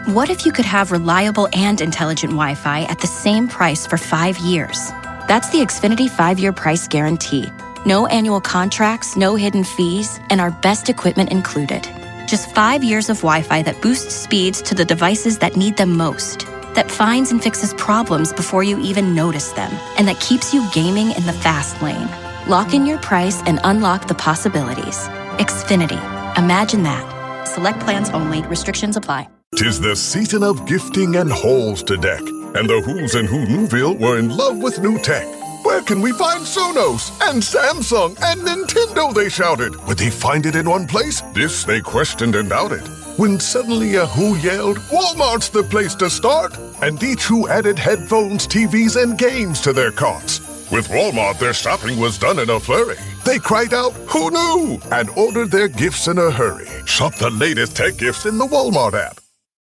What if you could have reliable and intelligent Wi-Fi at the same price for 5 years? That's the Xfinity 5-year price guarantee. No annual contracts, no hidden fees, and our best equipment included. Just 5 years of Wi-Fi that boosts speeds to the devices that need them most, that finds and fixes problems before you even notice them, and that keeps you gaming in the fast lane. Lock in your price and unlock the possibilities. Xfinity. Imagine that. Select plans only. Restrictions apply. 'Tis the season of gifting and halls to deck, and the Who's in Who Newville were in love with new tech. Where can we find Sonos and Samsung and Nintendo, they shouted. Would they find it in one place? This they questioned and doubted. When suddenly a Who yelled, Walmart's the place to start! And each Who added headphones, TVs, and games to their carts. With Walmart, their shopping was done in a flurry. They cried out, "Who knew?" and ordered their gifts in a hurry. Shop the latest tech gifts in the Walmart app.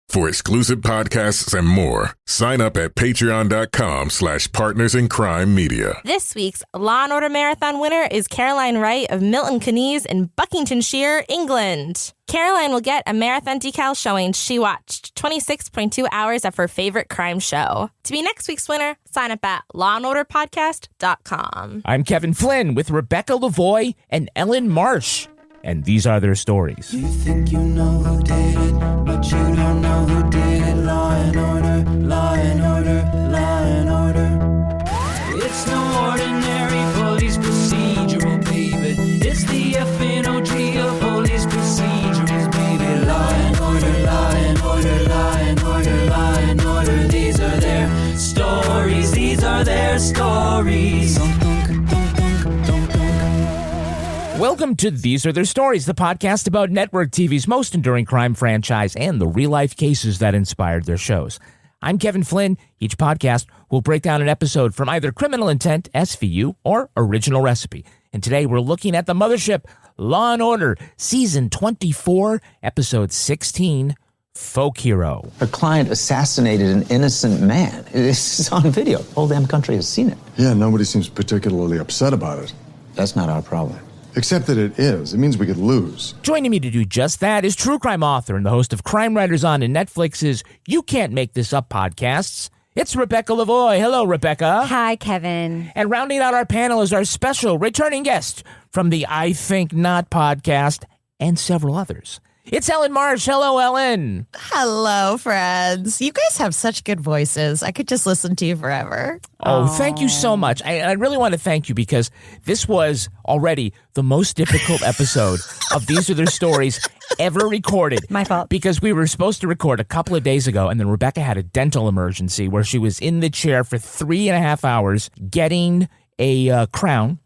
For exclusive podcasts and more, sign up at patreon.com/partnersincrimemedia. This week's Law & Order Marathon winner is Caroline Wright of Milton Keynes in Buckinghamshire, England. Caroline will get a marathon decal showing she watched 26.2 hours of her favorite crime show. To be next week's winner, sign up at lawandorderpodcast.com. I'm Kevin Flynn with Rebecca Lavoie and Ellyn Marsh, and these are their stories. You think you know who did it, but you don't know who did it. Law and order, law and order, law and order. It's no ordinary police procedural, baby. It's the FNOG of police procedurals, baby. Law and order, law and order, law and order, law and order. These are their stories, these are their stories. Welcome to These Are Their Stories, the podcast about network TV's most enduring crime franchise and the real-life cases that inspired their shows. I'm Kevin Flynn. Each podcast will break down an episode from either Criminal Intent, SVU, or Original Recipe. And today we're looking at the mothership, Law & Order, Season 24, Episode 16, Folk Hero. Her client assassinated an innocent man. This is on video. The whole damn country has seen it. Yeah, nobody seems particularly upset about it. That's not our problem. Except that it is. It means we could lose. Joining me to do just that is true crime author and the host of Crime Writers On and Netflix's You Can't Make This Up podcasts. It's Rebecca Lavoie. Hello, Rebecca. Hi, Kevin. And rounding out our panel is our special returning guest from the I Think Not podcast and several others. It's Ellyn Marsh. Hello, Ellyn. Hello, friends. You guys have such good voices. I could just listen to you forever. Oh, thank you so much. I really want to thank you because this was already the most difficult episode of These Are Their Stories ever recorded. My fault. Because we were supposed to record a couple of days ago, and then Rebecca had a dental emergency where she was in the chair for 3.5 hours getting a crown.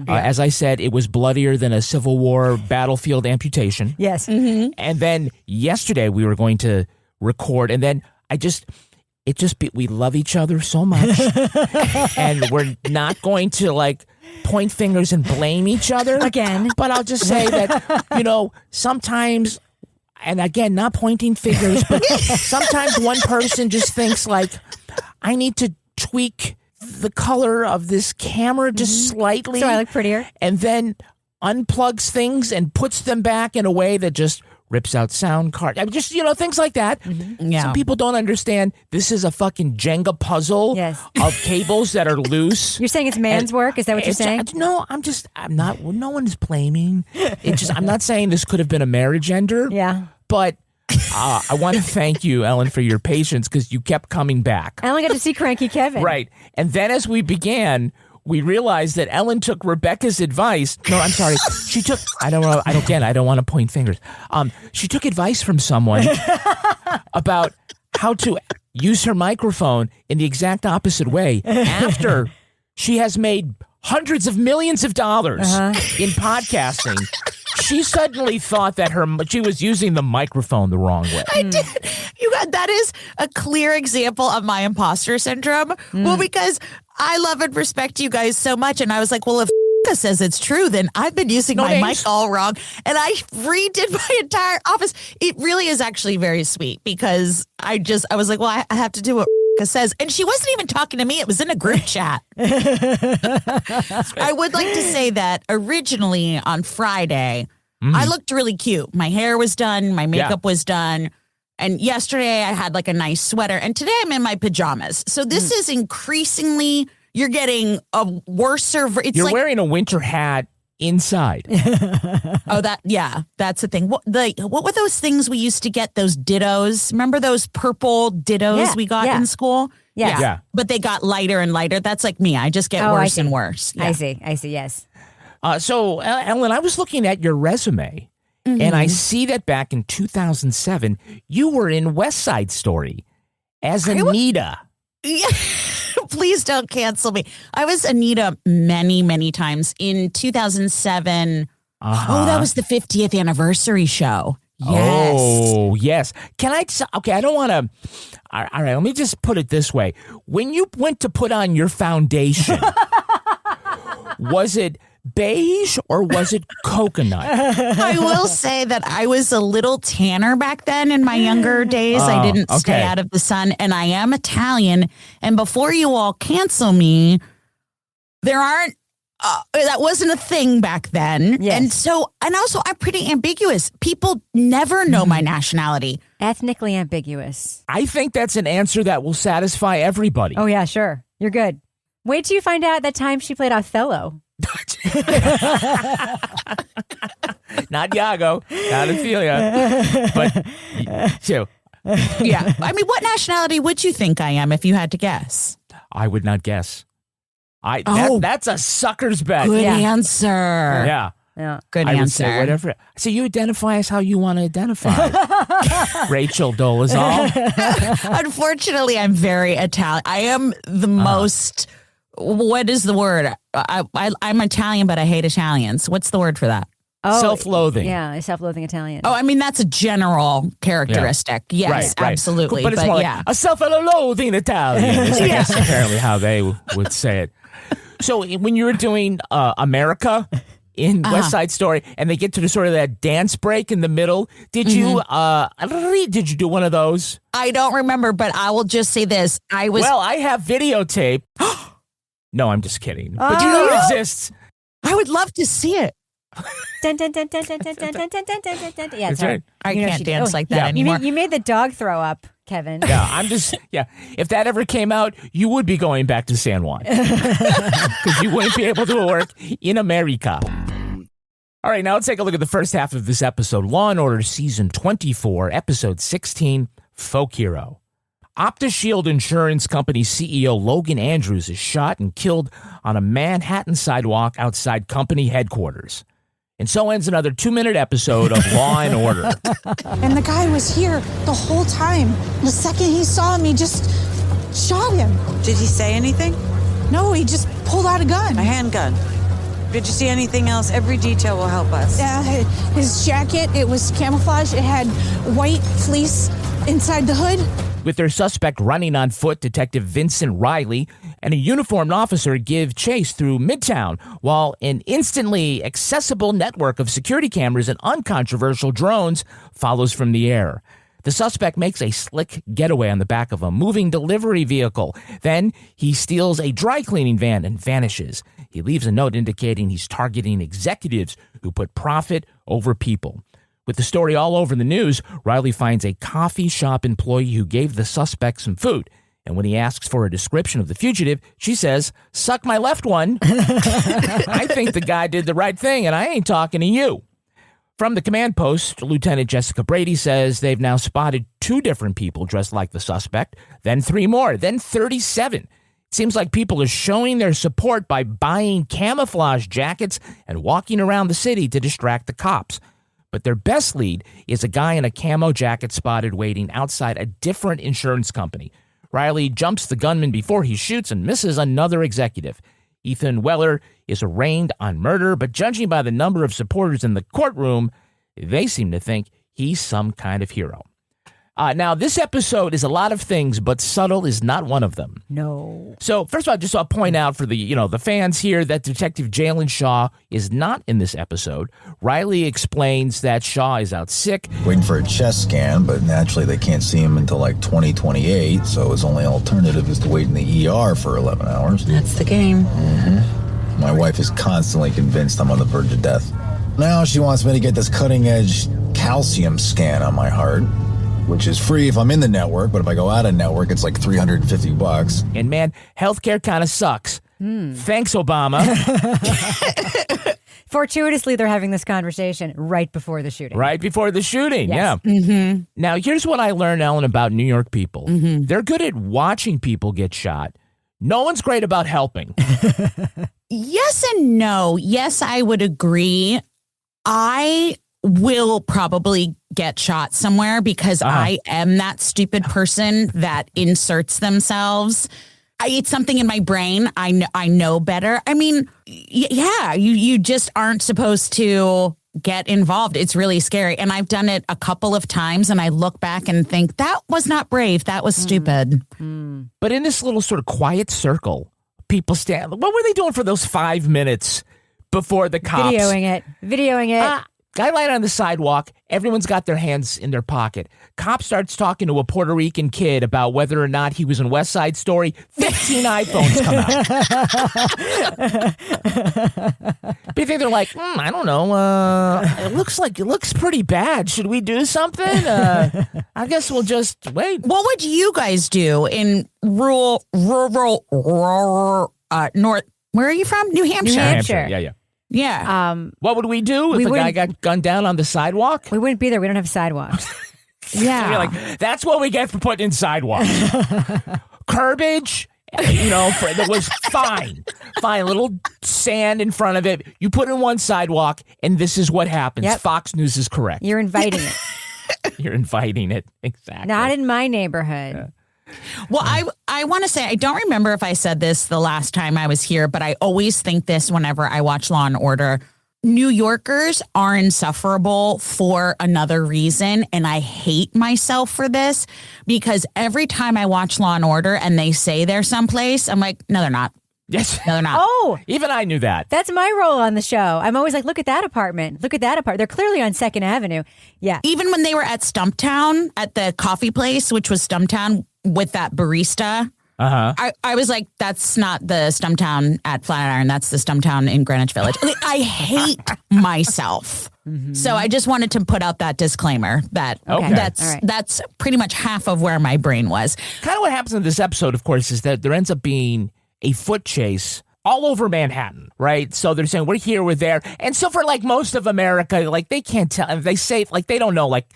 As I said, it was bloodier than a Civil War battlefield amputation. Yes. Mm-hmm. And then yesterday we were going to record, and then we love each other so much, and we're not going to point fingers and blame each other again. But I'll just say that sometimes, and again, not pointing fingers, but sometimes one person just thinks I need to tweak the color of this camera just slightly. So I look prettier. And then unplugs things and puts them back in a way that just rips out sound cards. I mean, just, things like that. Mm-hmm. Yeah. Some people don't understand this is a fucking Jenga puzzle of cables that are loose. You're saying it's man's work? Is that what you're saying? No, I'm not, no one is blaming. I'm not saying this could have been a marriage ender. Yeah. But I want to thank you, Ellyn, for your patience because you kept coming back. I only got to see Cranky Kevin. Right. And then as we began, we realized that Ellyn took Rebecca's advice. No, I'm sorry. She took, I don't want to point fingers. She took advice from someone about how to use her microphone in the exact opposite way after she has made hundreds of millions of dollars in podcasting. She suddenly thought that she was using the microphone the wrong way. I did. That is a clear example of my imposter syndrome. Well, because I love and respect you guys so much. And I was like, well, if says it's true, then I've been using my mic all wrong. And I redid my entire office. It really is actually very sweet because I was like, well, I have to do what says. And she wasn't even talking to me. It was in a group chat. I would like to say that originally on Friday, I looked really cute. My hair was done. My makeup was done. And yesterday I had like a nice sweater. And today I'm in my pajamas. So this is increasingly, you're getting a worser. You're wearing a winter hat inside. That's the thing. What were those things we used to get, those dittos? Remember those purple dittos we got in school? Yeah. But they got lighter and lighter. That's like me. I just get worse and worse. Yeah. I see, yes. So, Ellyn, I was looking at your resume, and I see that back in 2007, you were in West Side Story as Anita. Yeah. Please don't cancel me. I was Anita many, many times. In 2007, that was the 50th anniversary show. Yes. Oh, yes. Okay, I don't want to. All right, let me just put it this way. When you went to put on your foundation, was it beige or was it coconut? I will say that I was a little tanner back then in my younger days. I didn't stay out of the sun, and I am Italian. And before you all cancel me, that wasn't a thing back then. Yes. And also I'm pretty ambiguous. People never know my nationality. Ethnically ambiguous. I think that's an answer that will satisfy everybody. Oh, yeah, sure. You're good. Wait till you find out that time she played Othello. Not Iago, not Ophelia, but you. Yeah. I mean, what nationality would you think I am if you had to guess? I would not guess. That's a sucker's bet. Good answer. Yeah. Good I answer. Would say whatever. So you identify as how you want to identify. Rachel Dolezal. Unfortunately, I'm very Italian. I am the most. What is the word? I'm Italian, but I hate Italians. What's the word for that? Self-loathing. Yeah, self-loathing Italian. Oh, I mean, that's a general characteristic. Yeah. Yes, right. Absolutely. But it's more like a self-loathing Italian. Is I guess apparently how they would say it. So when you were doing America in West Side Story, and they get to the sort of that dance break in the middle, did you do one of those? I don't remember, but I will just say this: I have videotape. No, I'm just kidding. But you know it exists. I would love to see it. Dun, dun, dun, dun, dun, dun, dun, dun, dun, dun, dun, dun. Yeah, that's right. I can't dance like that anymore. You made the dog throw up, Kevin. Yeah, if that ever came out, you would be going back to San Juan. Because you wouldn't be able to work in America. All right, now let's take a look at the first half of this episode. Law & Order Season 24, Episode 16, Folk Hero. OptiShield Insurance Company CEO Logan Andrews is shot and killed on a Manhattan sidewalk outside company headquarters. And so ends another 2-minute episode of Law & Order. And the guy was here the whole time. The second he saw me, just shot him. Did he say anything? No, he just pulled out a gun. A handgun. Did you see anything else? Every detail will help us. His jacket, it was camouflage. It had white fleece inside the hood. With their suspect running on foot, Detective Vincent Riley and a uniformed officer give chase through Midtown, while an instantly accessible network of security cameras and uncontroversial drones follows from the air. The suspect makes a slick getaway on the back of a moving delivery vehicle. Then he steals a dry cleaning van and vanishes. He leaves a note indicating he's targeting executives who put profit over people. With the story all over the news, Riley finds a coffee shop employee who gave the suspect some food. And when he asks for a description of the fugitive, she says, "Suck my left one." I think the guy did the right thing, and I ain't talking to you. From the command post, Lieutenant Jessica Brady says they've now spotted 2 different people dressed like the suspect, then 3 more, then 37. It seems like people are showing their support by buying camouflage jackets and walking around the city to distract the cops. But their best lead is a guy in a camo jacket spotted waiting outside a different insurance company. Riley jumps the gunman before he shoots and misses another executive. Ethan Weller is arraigned on murder, but judging by the number of supporters in the courtroom, they seem to think he's some kind of hero. Now, this episode is a lot of things, but subtle is not one of them. No. So, first of all, I'll point out for the fans here that Detective Jalen Shaw is not in this episode. Riley explains that Shaw is out sick. Waiting for a chest scan, but naturally they can't see him until like 2028, so his only alternative is to wait in the ER for 11 hours. That's the game. Mm-hmm. My wife is constantly convinced I'm on the verge of death. Now she wants me to get this cutting-edge calcium scan on my heart. which is free if I'm in the network, but if I go out of network, it's like $350. And man, healthcare kind of sucks. Thanks, Obama. Fortuitously, they're having this conversation right before the shooting. Right before the shooting, Yes. yeah. Mm-hmm. Now, here's what I learned, Ellen, about New York people. Mm-hmm. They're good at watching people get shot. No one's great about helping. Yes and no. Yes, I would agree. I will probably get shot somewhere because I am that stupid person that inserts themselves. It's something in my brain. I know better. I mean, yeah, you just aren't supposed to get involved. It's really scary. And I've done it a couple of times and I look back and think that was not brave. That was stupid. But in this little sort of quiet circle, people stand. What were they doing for those 5 minutes before the cops? Videoing it. Guy lied on the sidewalk. Everyone's got their hands in their pocket. Cop starts talking to a Puerto Rican kid about whether or not he was in West Side Story. 15 iPhones come out. But they're like, I don't know. It looks pretty bad. Should we do something? I guess we'll just wait. What would you guys do in rural North? Where are you from? New Hampshire. New Hampshire. Yeah. Yeah. What would we do if a guy got gunned down on the sidewalk? We wouldn't be there. We don't have sidewalks. Yeah. You're like, that's what we get for putting in sidewalks. Curbage, that was fine. Fine, little sand in front of it. You put in one sidewalk, and this is what happens. Yep. Fox News is correct. You're inviting it. You're inviting it. Exactly. Not in my neighborhood. Yeah. Well, I want to say, I don't remember if I said this the last time I was here, but I always think this whenever I watch Law and Order. New Yorkers are insufferable for another reason, and I hate myself for this because every time I watch Law and Order and they say they're someplace, I'm like, no, they're not. Yes. No, they're not. Oh, even I knew that. That's my role on the show. I'm always like, look at that apartment. Look at that apartment. They're clearly on 2nd Avenue. Yeah. Even when they were at Stumptown, at the coffee place, which was Stumptown with that barista, I was like, that's not the Stumptown at Flatiron. That's the Stumptown in Greenwich Village. I hate myself. So I just wanted to put out that disclaimer that that's pretty much half of where my brain was. Kind of what happens in this episode, of course, is that there ends up being a foot chase all over Manhattan, right? So they're saying, we're here, we're there. And so for like most of America, like they can't tell. They say, like, they don't know, like,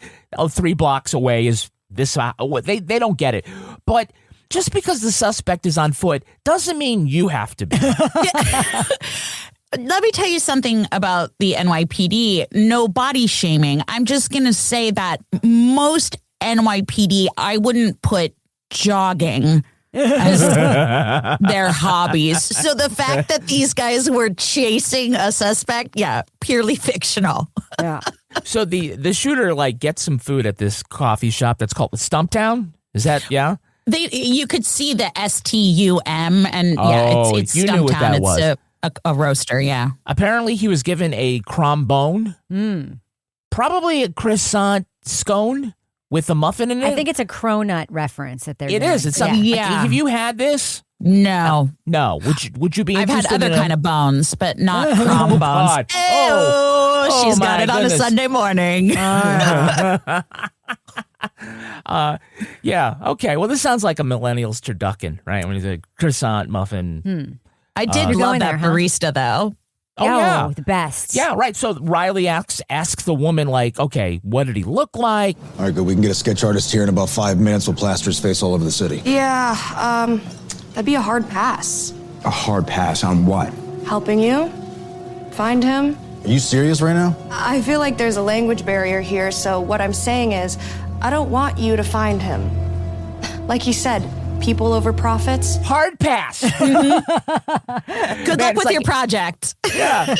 3 blocks away is this. They don't get it. But just because the suspect is on foot doesn't mean you have to be. Let me tell you something about the NYPD. No body shaming. I'm just going to say that most NYPD, I wouldn't put jogging as their hobbies. So the fact that these guys were chasing a suspect, purely fictional. Yeah. So the shooter like gets some food at this coffee shop that's called Stumptown. Is that You could see the STUM and it's you Stumptown. Knew what that was. It's a roaster, yeah. Apparently he was given a crombone, probably a croissant scone with a muffin in it. I think it's a cronut reference that they're doing. It is. It's something. Like, have you had this? No. No. Would you be I've interested had other kind of bones, but not crom bones. God. She's got it on a Sunday morning. Yeah. Okay. Well, this sounds like a millennial's turducken, right? When he's a croissant muffin. I did love that barista, though. Oh, yeah. The best. Yeah, right. So Riley asks the woman, like, okay, what did he look like? All right, good. We can get a sketch artist here in about 5 minutes. We'll plaster his face all over the city. Yeah, that'd be a hard pass. A hard pass on what? Helping you find him. Are you serious right now? I feel like there's a language barrier here, so what I'm saying is, I don't want you to find him. Like he said, people over profits. Hard pass. Good luck with your project. Yeah.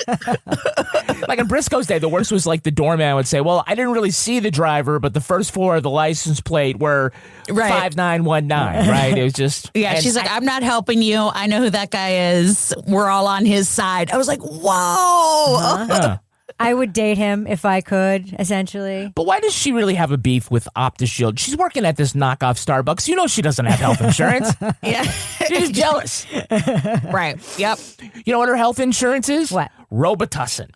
Like on Briscoe's Day, the worst was like the doorman would say, well, I didn't really see the driver, but the first 4 of the license plate were 5919, right? It was just... Yeah, she's like, I'm not helping you. I know who that guy is. We're all on his side. I was like, whoa. Yeah. I would date him if I could, essentially. But why does she really have a beef with OptiShield? She's working at this knockoff Starbucks. You know she doesn't have health insurance. Yeah. She's jealous. Right. Yep. You know what her health insurance is? What? Robitussin.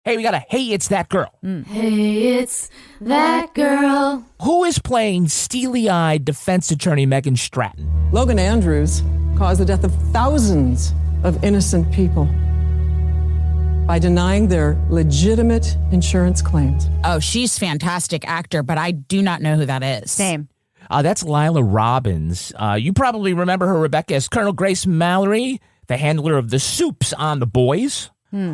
Hey, we got a Hey, It's That Girl. Hey, it's that girl. Who is playing steely-eyed defense attorney Megan Stratton? Logan Andrews caused the death of thousands of innocent people by denying their legitimate insurance claims. Oh, she's fantastic actor, but I do not know who that is. Same. That's Lila Robbins. You probably remember her, Rebecca, as Colonel Grace Mallory, the handler of the soups on The Boys.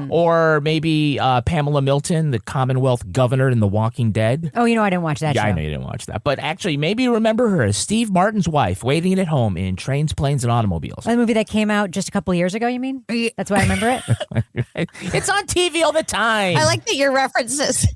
Or maybe Pamela Milton, the Commonwealth governor in The Walking Dead. Oh, I didn't watch that show. I know you didn't watch that. But actually, maybe you remember her as Steve Martin's wife, waiting at home in Trains, Planes, and Automobiles. The movie that came out just a couple of years ago, you mean? That's why I remember it? It's on TV all the time. I like that your references.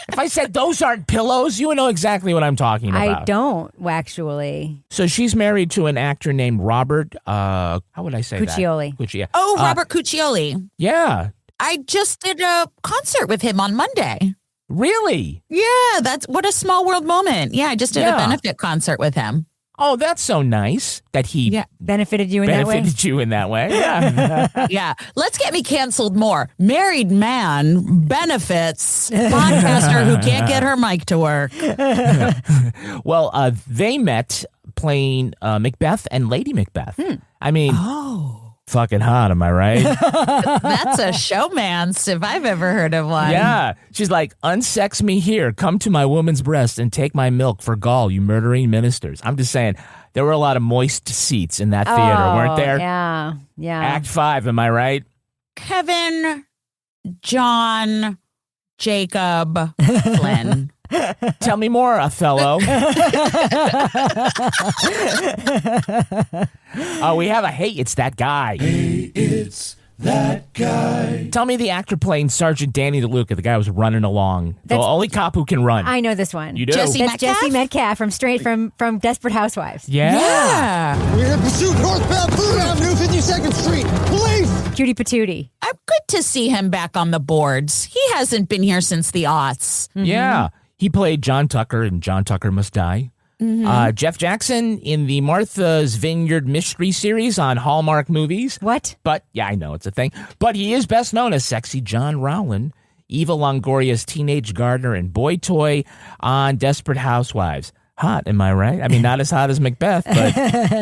If I said those aren't pillows, you would know exactly what I'm talking about. I don't, actually. So she's married to an actor named Robert, how would I say Cuccioli. that? Cuccioli. Oh, Robert Cuccioli. Yeah. I just did a concert with him on Monday. Really? Yeah, that's what a small world moment. Yeah, I just did a benefit concert with him. Oh, that's so nice that he benefited you in that way. Benefited you in that way. Yeah. Yeah. Let's get me canceled more. Married man benefits podcaster who can't get her mic to work. Well, they met playing Macbeth and Lady Macbeth. I mean, fucking hot, am I right? That's a showmance if I've ever heard of one. Yeah. She's like, unsex me here. Come to my woman's breast and take my milk for gall, you murdering ministers. I'm just saying, there were a lot of moist seats in that theater, weren't there? Yeah. Yeah. Act 5, am I right? Kevin, John, Jacob, Flynn. Tell me more, Othello. We have a Hey, It's That Guy. Hey, it's that guy. Tell me the actor playing Sergeant Danny DeLuca, the guy who was running along. The only cop who can run. I know this one. You do? That's Jesse Metcalf from Desperate Housewives. Yeah. We're in pursuit northbound 3rd Avenue, 52nd Street. Police! Cutie Patootie. I'm good to see him back on the boards. He hasn't been here since the aughts. Yeah. He played John Tucker in John Tucker Must Die. Jeff Jackson in the Martha's Vineyard Mystery Series on Hallmark Movies. What? But, yeah, I know it's a thing. But he is best known as Sexy John Rowland, Eva Longoria's teenage gardener and boy toy on Desperate Housewives. Hot, am I right? I mean, not as hot as Macbeth, but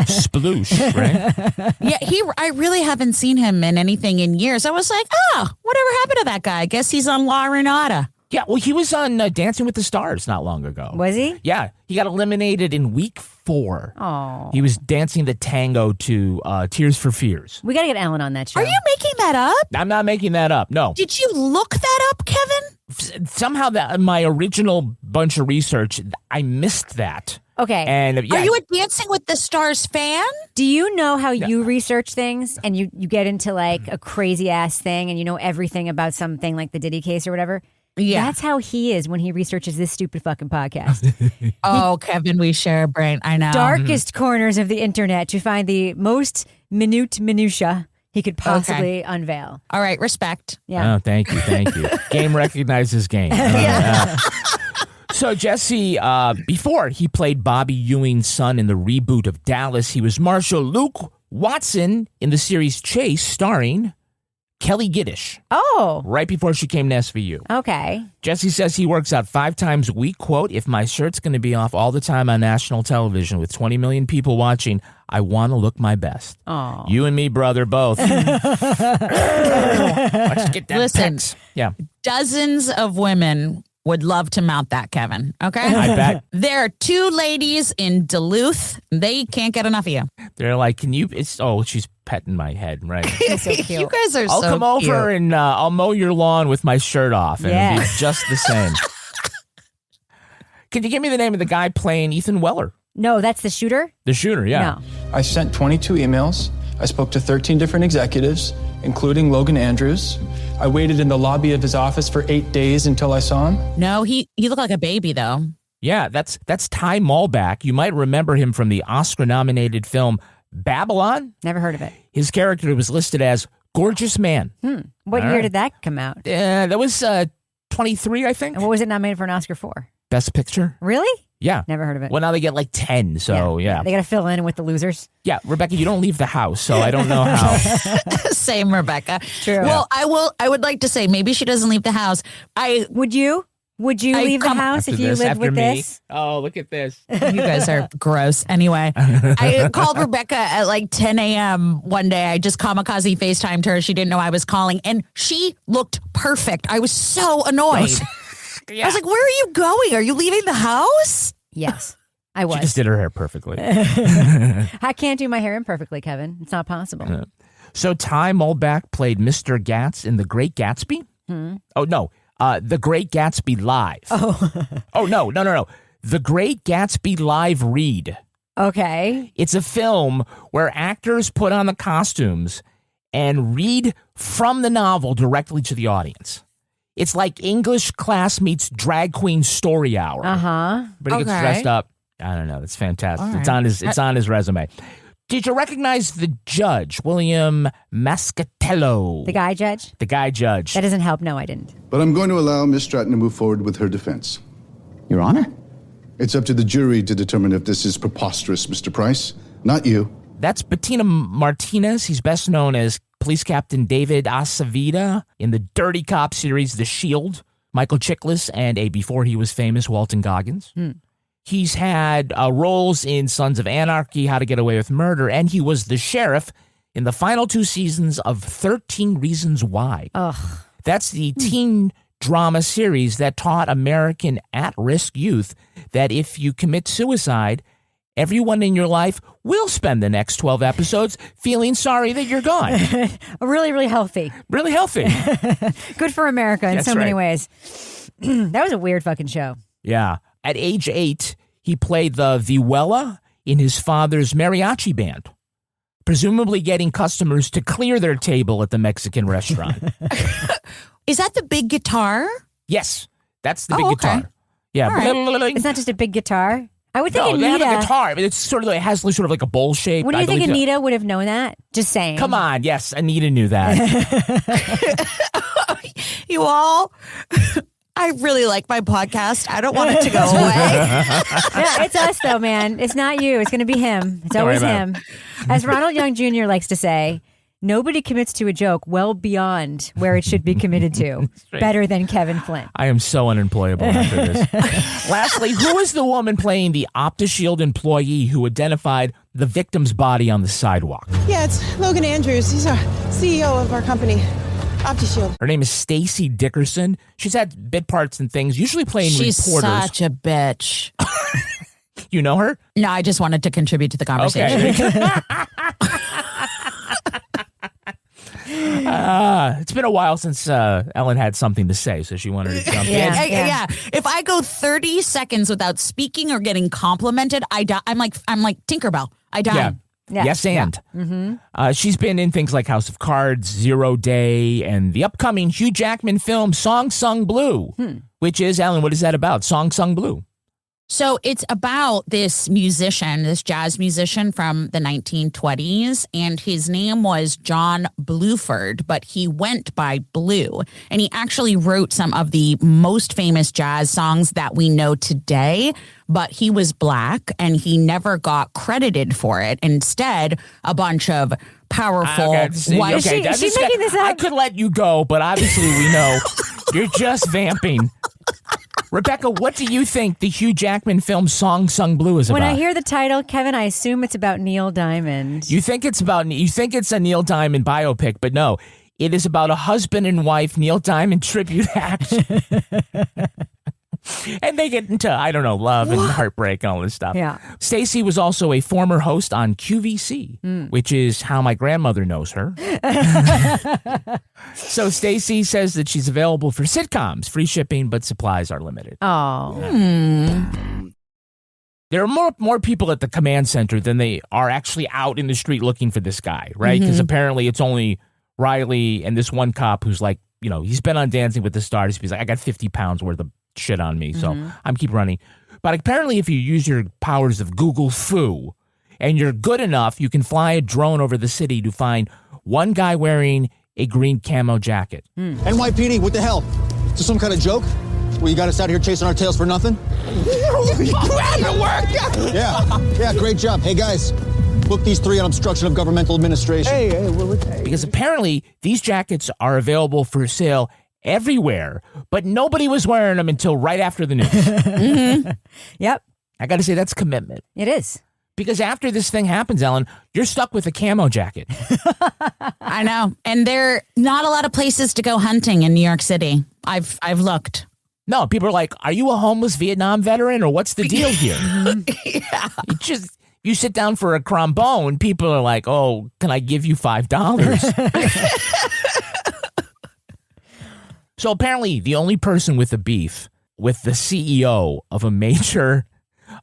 sploosh, right? Yeah, I really haven't seen him in anything in years. I was like, whatever happened to that guy? I guess he's on Law and Order. Yeah, well, he was on Dancing with the Stars not long ago. Was he? Yeah, he got eliminated in week 4. Oh. He was dancing the tango to Tears for Fears. We got to get Ellyn on that show. Are you making that up? I'm not making that up, no. Did you look that up, Kevin? Somehow my original bunch of research, I missed that. Okay. And Are you a Dancing with the Stars fan? Do you know how you research things and you get into like a crazy ass thing and you know everything about something like the Diddy case or whatever? Yeah. That's how he is when he researches this stupid fucking podcast. Oh, Kevin, we share a brain. I know. Darkest corners of the internet to find the most minutia he could possibly unveil. All right, respect. Yeah. Oh, thank you. Game recognizes game. So Jesse, before he played Bobby Ewing's son in the reboot of Dallas, he was Marshal Luke Watson in the series Chase, starring Kelly Giddish. Oh. Right before she came to SVU. Okay. Jesse says he works out 5 times a week. Quote, if my shirt's going to be off all the time on national television with 20 million people watching, I want to look my best. Oh. You and me, brother, both. Let's get that Listen, pecs. Yeah. Dozens of women would love to mount that, Kevin. Okay? I bet. There are 2 ladies in Duluth. They can't get enough of you. They're like, can you, she's petting my head, right? He's so cute. You guys are I'll so come over cute. and I'll mow your lawn with my shirt off and it'll be just the same. Can you give me the name of the guy playing Ethan Weller? No, that's the shooter? The shooter, yeah. No. I sent 22 emails. I spoke to 13 different executives, including Logan Andrews. I waited in the lobby of his office for 8 days until I saw him. No, he looked like a baby, though. Yeah, that's Ty Malback. You might remember him from the Oscar-nominated film Babylon. Never heard of it. His character was listed as Gorgeous Man. What All year right. did that come out? That was 23, I think. And what was it nominated for an Oscar for? Best Picture. Really? Yeah. Never heard of it. Well, now they get like 10, so yeah. They got to fill in with the losers. Yeah, Rebecca, you don't leave the house, so I don't know how. Same, Rebecca. True. Well, I would like to say maybe she doesn't leave the house. Would you leave the house if you lived with this? Oh, look at this. You guys are gross. Anyway, I called Rebecca at like 10 a.m. one day. I just kamikaze FaceTimed her. She didn't know I was calling, and she looked perfect. I was so annoyed. I was like, where are you going? Are you leaving the house? Yes, I was. She just did her hair perfectly. I can't do my hair imperfectly, Kevin. It's not possible. So Ty Mulback played Mr. Gatz in The Great Gatsby? Oh, no. The Great Gatsby Live. Oh, no. The Great Gatsby Live Read. Okay. It's a film where actors put on the costumes and read from the novel directly to the audience. It's like English class meets drag queen story hour. But he gets dressed up. I don't know. It's fantastic. Right. It's on his resume. Did you recognize the judge, William Mascatello? The guy judge? The guy judge. That doesn't help. No, I didn't. But I'm going to allow Miss Stratton to move forward with her defense. Your Honor? It's up to the jury to determine if this is preposterous, Mr. Price, not you. That's Bettina Martinez. He's best known as Police Captain David Aceveda in the Dirty Cop series, The Shield, Michael Chiklis, and before he was famous, Walton Goggins. He's had roles in Sons of Anarchy, How to Get Away with Murder, and he was the sheriff in the final 2 seasons of 13 Reasons Why. That's the teen drama series that taught American at-risk youth that if you commit suicide, everyone in your life will spend the next 12 episodes feeling sorry that you're gone. Really, really healthy. Really healthy. Good for America in That's so many right. ways. That was a weird fucking show. Yeah. At age 8, he played the vihuela in his father's mariachi band, presumably getting customers to clear their table at the Mexican restaurant. Is that the big guitar? Yes, that's the big okay. guitar. Yeah. It's not just a big guitar. I would think No, they Anita. have a guitar, but it's sort of, it has sort of like a bowl shape. Wouldn't you think believe Anita would have known that? Just saying. Come on, yes, Anita knew that. You all, I really like my podcast. I don't want it to go away. No, it's us though, man. It's not you. It's going to be him. It's always him. As Ronald Young Jr. likes to say, nobody commits to a joke well beyond where it should be committed to. Better than Kevin Flynn. I am so unemployable after this. Lastly, who is the woman playing the OptiShield employee who identified the victim's body on the sidewalk? Yeah, it's Logan Andrews. He's our CEO of our company, OptiShield. Her name is Stacy Dickerson. She's had bit parts and things, usually playing She's reporters. such a bitch. You know her? No, I just wanted to contribute to the conversation. Okay. It's been a while since Ellyn had something to say, so she wanted to jump in. Yeah. If I go 30 seconds without speaking or getting complimented, I die. I'm like Tinkerbell. I die. Yeah. Yes, and. She's been in things like House of Cards, 0 Day, and the upcoming Hugh Jackman film Song Sung Blue, which is, Ellyn, what is that about? Song Sung Blue. So it's about this musician, this jazz musician from the 1920s, and his name was John Bluford, but he went by Blue. And he actually wrote some of the most famous jazz songs that we know today, but he was black and he never got credited for it. Instead, a bunch of powerful white... Is she making this up? I could let you go, but obviously we know you're just vamping. Rebecca, what do you think the Hugh Jackman film Song Sung Blue is about? When I hear the title, Kevin, I assume it's about Neil Diamond. You think it's a Neil Diamond biopic, but no, it is about a husband and wife Neil Diamond tribute act. And they get into, I don't know, love and heartbreak and all this stuff. Yeah. Stacy was also a former host on QVC, which is how my grandmother knows her. So Stacy says that she's available for sitcoms, free shipping, but supplies are limited. Oh. There are more people at the command center than they are actually out in the street looking for this guy, right? Because apparently it's only Riley and this one cop who's like, you know, he's been on Dancing with the Stars. He's like, I got 50 pounds worth of shit on me, so I'm keep running. But apparently if you use your powers of Google Foo and you're good enough, you can fly a drone over the city to find one guy wearing a green camo jacket. NYPD, what the hell? Is this some kind of joke? Well, you got us out here chasing our tails for nothing? Holy crap, it worked! Yeah, great job. Hey, guys, book these 3 on obstruction of governmental administration. Because apparently these jackets are available for sale everywhere, but nobody was wearing them until right after the news. Yep. I got to say, that's commitment. It is. Because after this thing happens, Ellyn, you're stuck with a camo jacket. I know. And there are not a lot of places to go hunting in New York City. I've looked. No, people are like, are you a homeless Vietnam veteran or what's the deal here? Yeah. You sit down for a crombone, people are like, oh, can I give you $5? So apparently the only person with a beef with the CEO of a major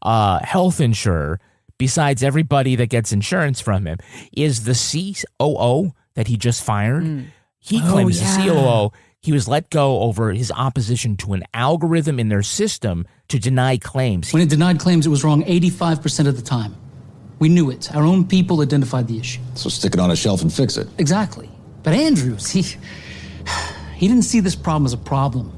health insurer, besides everybody that gets insurance from him, is the COO that he just fired. He claims the COO, he was let go over his opposition to an algorithm in their system to deny claims. When it denied claims, it was wrong 85% of the time. We knew it. Our own people identified the issue. So stick it on a shelf and fix it. Exactly. But Andrews, he didn't see this problem as a problem.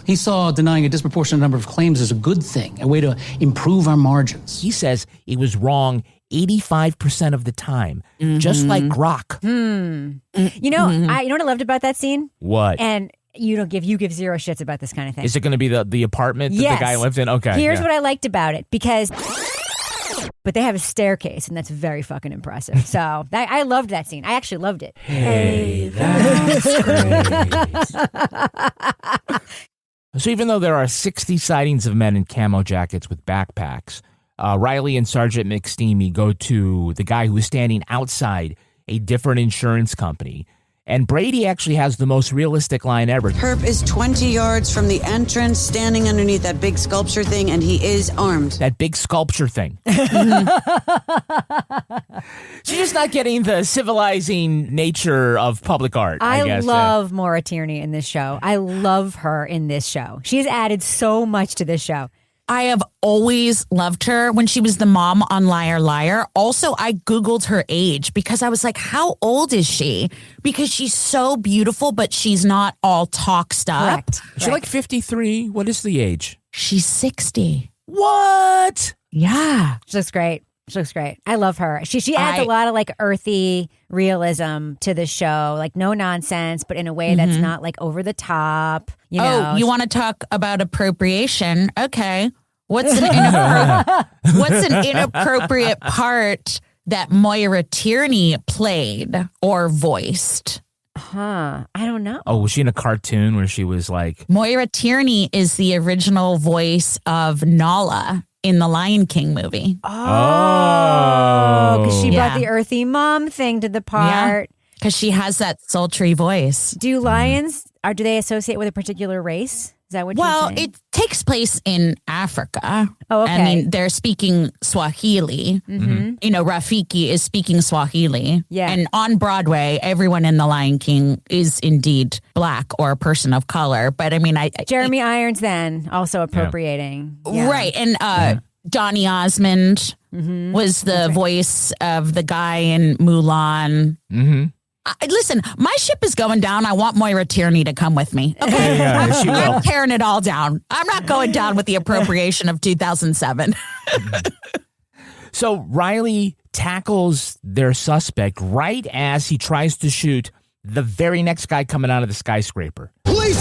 He saw denying a disproportionate number of claims as a good thing, a way to improve our margins. He says it was wrong 85% of the time, just like Grok. You know, you know what I loved about that scene? What? And you give 0 shits about this kind of thing. Is it going to be the apartment that the guy lived in? Okay. Here's what I liked about it, because but they have a staircase, and that's very fucking impressive. So I loved that scene. I actually loved it. Hey, that's great. So even though there are 60 sightings of men in camo jackets with backpacks, Riley and Sergeant McSteamy go to the guy who is standing outside a different insurance company. And Brady actually has the most realistic line ever. Herb is 20 yards from the entrance, standing underneath that big sculpture thing, and he is armed. That big sculpture thing. She's just not getting the civilizing nature of public art, I guess. I love Maura Tierney in this show. I love her in this show. She's added so much to this show. I have always loved her when she was the mom on Liar Liar. Also, I Googled her age because I was like, how old is she? Because she's so beautiful, but she's not all toxed up. Correct. She's like 53. What is the age? She's 60. What? Yeah. She looks great. She looks great. I love her. She adds a lot of like earthy realism to the show, like no nonsense, but in a way that's not like over the top. You know? You want to talk about appropriation? Okay. What's an inappropriate part that Moira Tierney played or voiced? I don't know. Oh, was she in a cartoon where she was like... Moira Tierney is the original voice of Nala in the Lion King movie. Oh, because she brought the earthy mom thing to the part. Because she has that sultry voice. Do lions, do they associate with a particular race? Is that what you're saying? Well, it takes place in Africa. Oh, okay. I mean, they're speaking Swahili. You know, Rafiki is speaking Swahili. Yeah. And on Broadway, everyone in The Lion King is indeed black or a person of color. But I mean, Jeremy Irons then also appropriating. Yeah. Right. And Donny Osmond was the voice of the guy in Mulan. Listen, my ship is going down. I want Moira Tierney to come with me. Okay, I'm tearing it all down. I'm not going down with the appropriation of 2007. So Riley tackles their suspect right as he tries to shoot the very next guy coming out of the skyscraper. Police!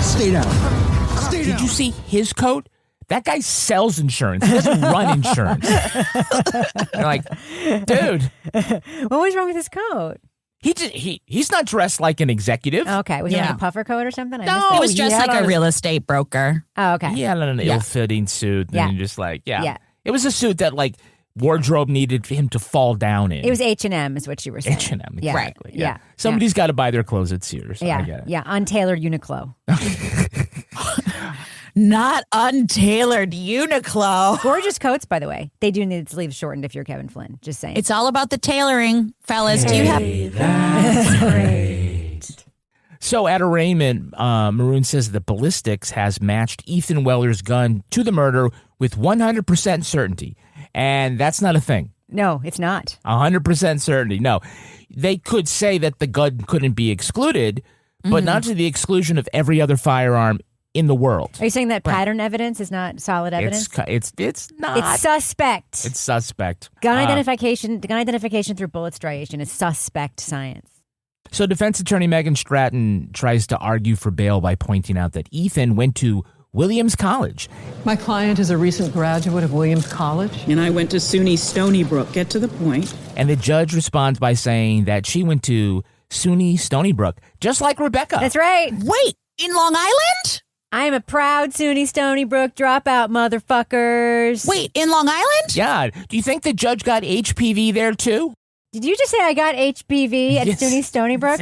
Stay down. Did you see his coat? That guy sells insurance. He doesn't run insurance. They're like, dude. What was wrong with his coat? He's not dressed like an executive. Okay. Was it like a puffer coat or something? No, he was dressed like a real estate broker. Oh, okay. He had an ill-fitting suit. And just like, Yeah. It was a suit that like wardrobe needed him to fall down in. It was H&M is what you were saying. H&M, Yeah. exactly. Yeah. Somebody's got to buy their clothes at Sears. I get it. Yeah. Untailored Uniqlo. Not untailored Uniqlo. Gorgeous coats, by the way. They do need sleeves shortened if you're Kevin Flynn. Just saying. It's all about the tailoring, fellas. Do you have... That's great. So at arraignment, Maroun says that ballistics has matched Ethan Weller's gun to the murder with 100% certainty. And that's not a thing. No, it's not. 100% certainty. No. They could say that the gun couldn't be excluded, but not to the exclusion of every other firearm in the world. Are you saying that pattern evidence is not solid evidence? It's not. It's suspect. It's suspect. Gun identification through bullet striation is suspect science. So defense attorney Megan Stratton tries to argue for bail by pointing out that Ethan went to Williams College. My client is a recent graduate of Williams College. And I went to SUNY Stony Brook. Get to the point. And the judge responds by saying that she went to SUNY Stony Brook, just like Rebecca. That's right. Wait, in Long Island? I am a proud SUNY Stony Brook dropout, motherfuckers. Wait, in Long Island? Yeah. Do you think the judge got HPV there too? Did you just say I got HPV at SUNY Stony Brook?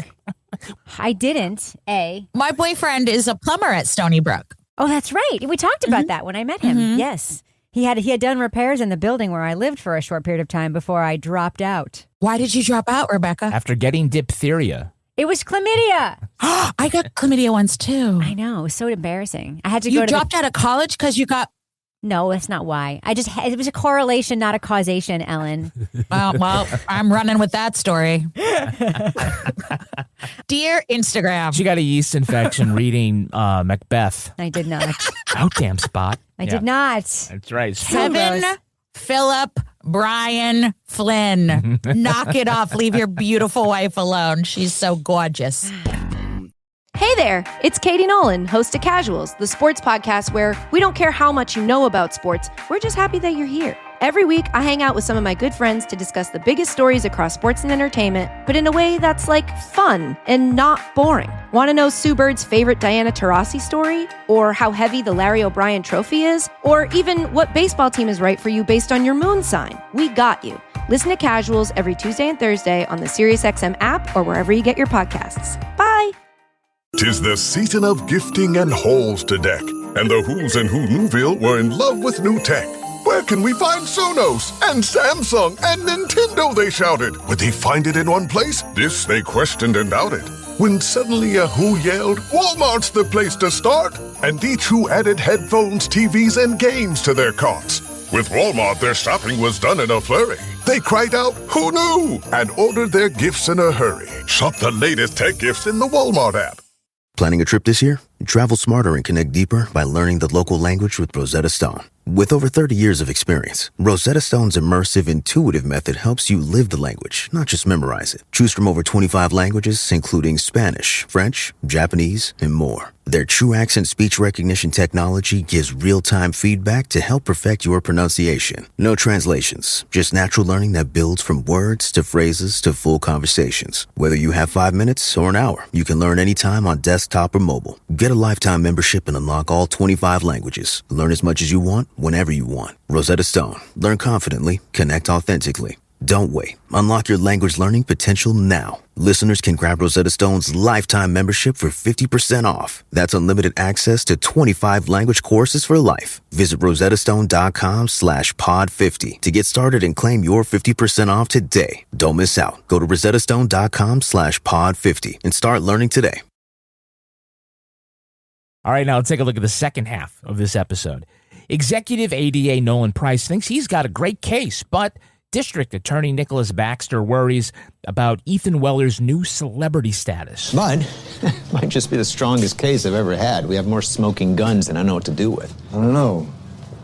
I didn't, A. My boyfriend is a plumber at Stony Brook. Oh, that's right. We talked about that when I met him. Yes. He had done repairs in the building where I lived for a short period of time before I dropped out. Why did you drop out, Rebecca? After getting diphtheria. It was chlamydia. I got chlamydia once too. I know. It was so embarrassing. I had to You go to dropped out of college because you got... No, that's not why. It was a correlation, not a causation, Ellen. Well, I'm running with that story. Dear Instagram. She got a yeast infection reading Macbeth. I did not. Oh, damn spot. I did not. That's right. Kevin, Philip, Brian, Flynn. Knock it off. Leave your beautiful wife alone. She's so gorgeous. Hey there, it's Katie Nolan, host of Casuals, the sports podcast where we don't care how much you know about sports, we're just happy that you're here. Every week, I hang out with some of my good friends to discuss the biggest stories across sports and entertainment, but in a way that's like fun and not boring. Want to know Sue Bird's favorite Diana Taurasi story? Or how heavy the Larry O'Brien trophy is? Or even what baseball team is right for you based on your moon sign? We got you. Listen to Casuals every Tuesday and Thursday on the SiriusXM app or wherever you get your podcasts. Bye! 'Tis the season of gifting and halls to deck, and the who's and who Newville were in love with new tech. Where can we find Sonos and Samsung and Nintendo, they shouted. Would they find it in one place? This they questioned and doubted. When suddenly a who yelled, Walmart's the place to start! And each who added headphones, TVs, and games to their carts. With Walmart, their shopping was done in a flurry. They cried out, who knew? And ordered their gifts in a hurry. Shop the latest tech gifts in the Walmart app. Planning a trip this year? Travel smarter and connect deeper by learning the local language with Rosetta Stone. With over 30 years of experience, Rosetta Stone's immersive, intuitive method helps you live the language, not just memorize it. Choose from over 25 languages, including Spanish, French, Japanese, and more. Their true accent speech recognition technology gives real-time feedback to help perfect your pronunciation. No translations, just natural learning that builds from words to phrases to full conversations. Whether you have 5 minutes or an hour, you can learn anytime on desktop or mobile. Get a lifetime membership and unlock all 25 languages. Learn as much as you want, whenever you want. Rosetta Stone. Learn confidently. Connect authentically. Don't wait. Unlock your language learning potential now. Listeners can grab Rosetta Stone's lifetime membership for 50% off. That's unlimited access to 25 language courses for life. Visit rosettastone.com/pod50 to get started and claim your 50% off today. Don't miss out. Go to rosettastone.com/pod50 and start learning today. All right, now let's take a look at the second half of this episode. Executive ADA Nolan Price thinks he's got a great case, but District Attorney Nicholas Baxter worries about Ethan Weller's new celebrity status. But might just be the strongest case I've ever had. We have more smoking guns than I know what to do with. I don't know.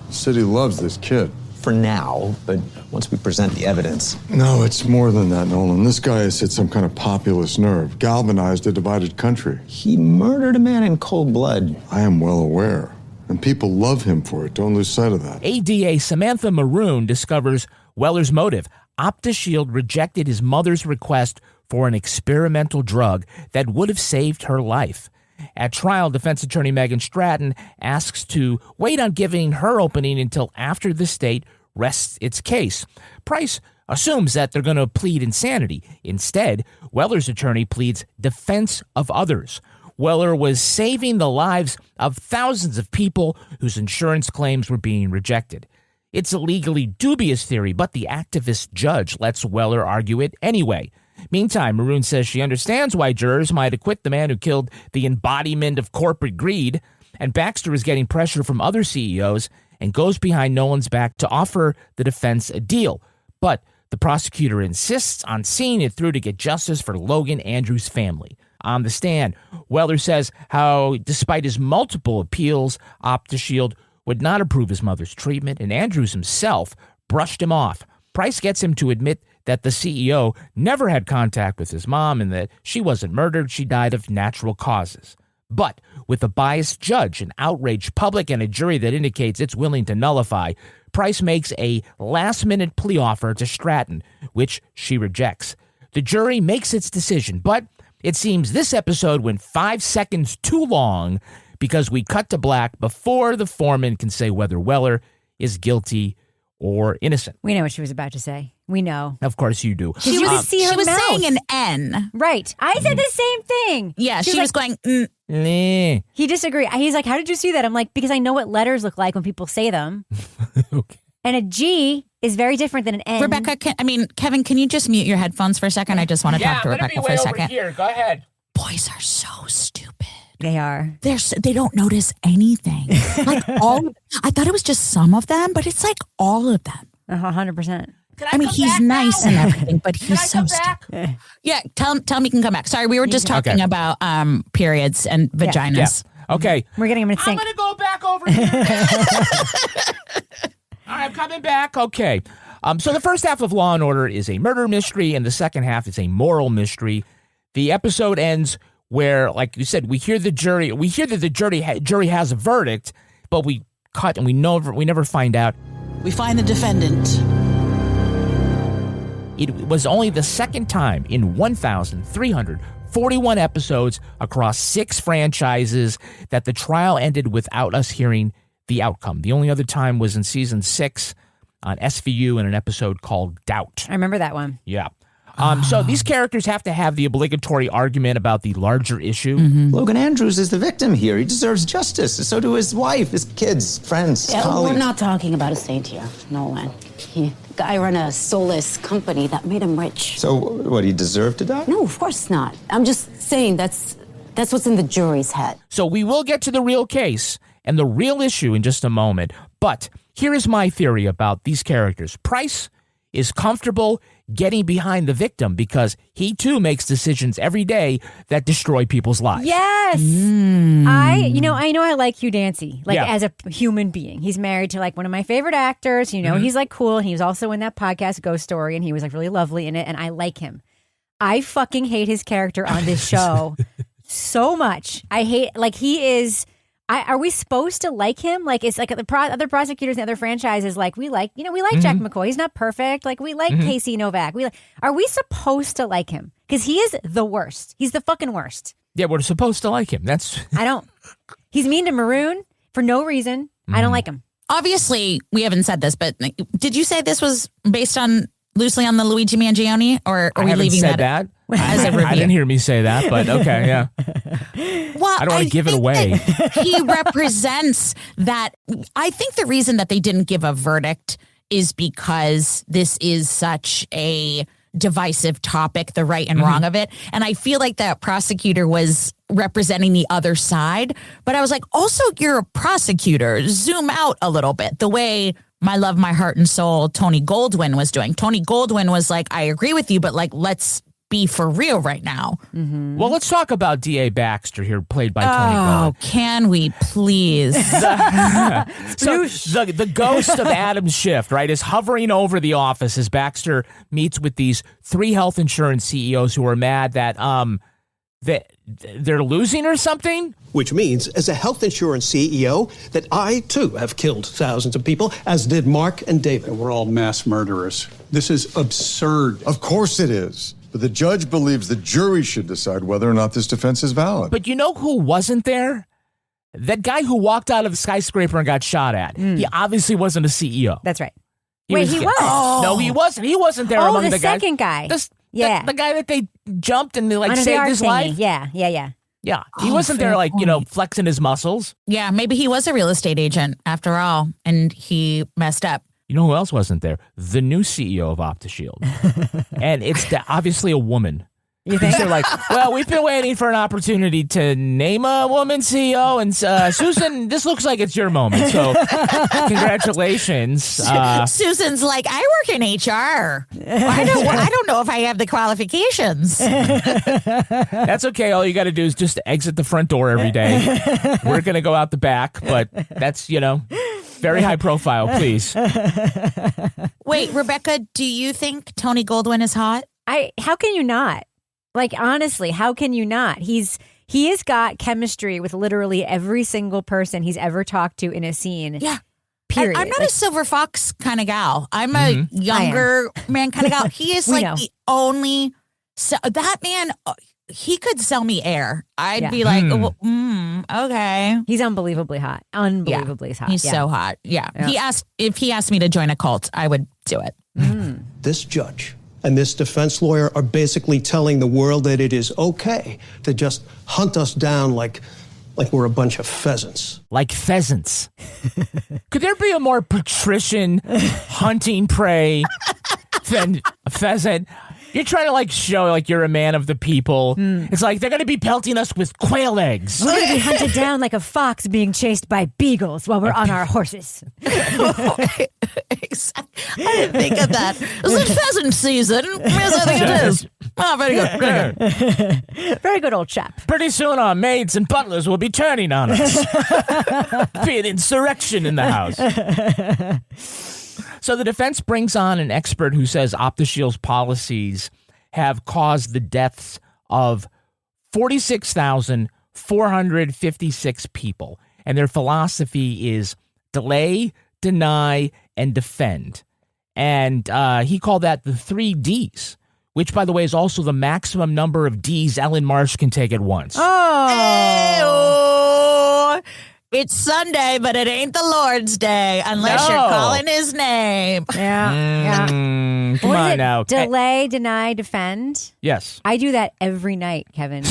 The city loves this kid. For now, but once we present the evidence. No, it's more than that, Nolan. This guy has hit some kind of populist nerve, galvanized a divided country. He murdered a man in cold blood. I am well aware. And people love him for it. Don't lose sight of that. ADA Samantha Maroun discovers Weller's motive. OptiShield rejected his mother's request for an experimental drug that would have saved her life. At trial, defense attorney Megan Stratton asks to wait on giving her opening until after the state rests its case. Price assumes that they're going to plead insanity. Instead, Weller's attorney pleads defense of others. Weller was saving the lives of thousands of people whose insurance claims were being rejected. It's a legally dubious theory, but the activist judge lets Weller argue it anyway. Meantime, Maroun says she understands why jurors might acquit the man who killed the embodiment of corporate greed, and Baxter is getting pressure from other CEOs and goes behind Nolan's back to offer the defense a deal. But The prosecutor insists on seeing it through to get justice for Logan Andrews' family. On the stand, Weller says how, despite his multiple appeals, OptiShield would not approve his mother's treatment, and Andrews himself brushed him off. Price gets him to admit that the CEO never had contact with his mom and that she wasn't murdered, she died of natural causes. But with a biased judge, an outraged public, and a jury that indicates it's willing to nullify, Price makes a last-minute plea offer to Stratton, which she rejects. The jury makes its decision, but it seems this episode went 5 seconds too long because we cut to black before the foreman can say whether Weller is guilty or innocent. We know what she was about to say. We know. Of course you do. She was saying an N. Right. I said the same thing. Yeah, she was going, Nah. He disagreed. He's like, how did you see that? I'm like, because I know what letters look like when people say them. Okay. And a G is very different than an N. Rebecca, Kevin, can you just mute your headphones for a second? I just want to talk to Rebecca for a second. Over here. Go ahead. Boys are so stupid. They are. They don't notice anything. Like I thought it was just some of them, but it's like all of them. 100%. I mean, he's nice and everything, but he's so stupid. Yeah, tell him he can come back. Sorry, we were just talking about periods and vaginas. Yeah. Okay. We're getting him in sync. I'm going to go back over here. All right, I'm coming back. Okay. So the first half of Law and Order is a murder mystery, and the second half is a moral mystery. The episode ends where, like you said, we hear that the jury has a verdict, but we cut and we never find out. We find the defendant. It was only the second time in 1,341 episodes across 6 franchises that the trial ended without us hearing the outcome. The only other time was in season 6 on SVU in an episode called Doubt. I remember that one. Yeah. So these characters have to have the obligatory argument about the larger issue. Mm-hmm. Logan Andrews is the victim here. He deserves justice. So do his wife, his kids, friends, colleagues. We're not talking about a saint here, Nolan. The guy ran a soulless company that made him rich. So what, he deserved to die? No, of course not. I'm just saying that's what's in the jury's head. So we will get to the real case and the real issue in just a moment. But here is my theory about these characters. Price is comfortable getting behind the victim because he too makes decisions every day that destroy people's lives. Yes. I know I like Hugh Dancy, as a human being. He's married to like one of my favorite actors. He's like cool. And he was also in that podcast Ghost Story and he was like really lovely in it. And I like him. I fucking hate his character on this show so much. I hate, he is... are we supposed to like him? Like, it's like the other prosecutors and other franchises, we like Jack McCoy. He's not perfect. Like, we like Casey Novak. Are we supposed to like him? Because he is the worst. He's the fucking worst. Yeah, we're supposed to like him. I don't. He's mean to Maroun for no reason. I don't like him. Obviously, we haven't said this, but did you say this was based loosely on the Luigi Mangione, or are we leaving that as a review? I didn't hear me say that, but okay, yeah. Well, I don't want to give it away. He represents that. I think the reason that they didn't give a verdict is because this is such a divisive topic, the right and wrong of it. And I feel like that prosecutor was representing the other side. But I was like, also, you're a prosecutor. Zoom out a little bit. The way my love, my heart and soul, Tony Goldwyn was doing. Tony Goldwyn was like, I agree with you, but let's be for real right now. Mm-hmm. Well, let's talk about D.A. Baxter here, played by Tony Goldwyn. Oh, can we please? So the ghost of Adam Schiff, right, is hovering over the office as Baxter meets with these 3 health insurance CEOs who are mad that they're losing or something. Which means, as a health insurance CEO, that I, too, have killed thousands of people, as did Mark and David. We're all mass murderers. This is absurd. Of course it is. But the judge believes the jury should decide whether or not this defense is valid. But you know who wasn't there? That guy who walked out of the skyscraper and got shot at. He obviously wasn't a CEO. That's right. He was? No, he wasn't. He wasn't there among the guys. Oh, the second guy. The guy that they jumped and they under saved his life. Yeah. Yeah, he wasn't there flexing his muscles. Yeah, maybe he was a real estate agent after all, and he messed up. You know who else wasn't there? The new CEO of OptiShield. And it's obviously a woman. You think? They're like, well, we've been waiting for an opportunity to name a woman CEO, and Susan, this looks like it's your moment. So, congratulations. Susan's like, I work in HR. I don't know if I have the qualifications. That's okay. All you got to do is just exit the front door every day. We're going to go out the back, but that's, very high profile, please. Wait, Rebecca, do you think Tony Goldwyn is hot? How can you not? Like, honestly, how can you not? He has got chemistry with literally every single person he's ever talked to in a scene. Yeah. Period. I'm not a silver fox kind of gal. I'm a younger man kind of gal. He is the only... that man... He could sell me air. I'd be like, okay. He's unbelievably hot. Unbelievably hot. He's so hot. Yeah. If he asked me to join a cult, I would do it. This judge and this defense lawyer are basically telling the world that it is okay to just hunt us down like we're a bunch of pheasants. Like pheasants. Could there be a more patrician hunting prey than a pheasant? You're trying to show you're a man of the people. It's like they're going to be pelting us with quail eggs. We're going to be hunted down like a fox being chased by beagles while we're on our horses. I didn't think of that. It's pheasant season. Yes, I think it is. Oh, very good. Very good. Very good, old chap. Pretty soon our maids and butlers will be turning on us. Be an insurrection in the house. So the defense brings on an expert who says OptiShield's policies have caused the deaths of 46,456 people. And their philosophy is delay, deny, and defend. And he called that the 3 Ds, which, by the way, is also the maximum number of Ds Ellyn Marsh can take at once. Oh! It's Sunday, but it ain't the Lord's Day unless you're calling his name. Yeah. Come on now. Delay, deny, defend. Yes. I do that every night, Kevin.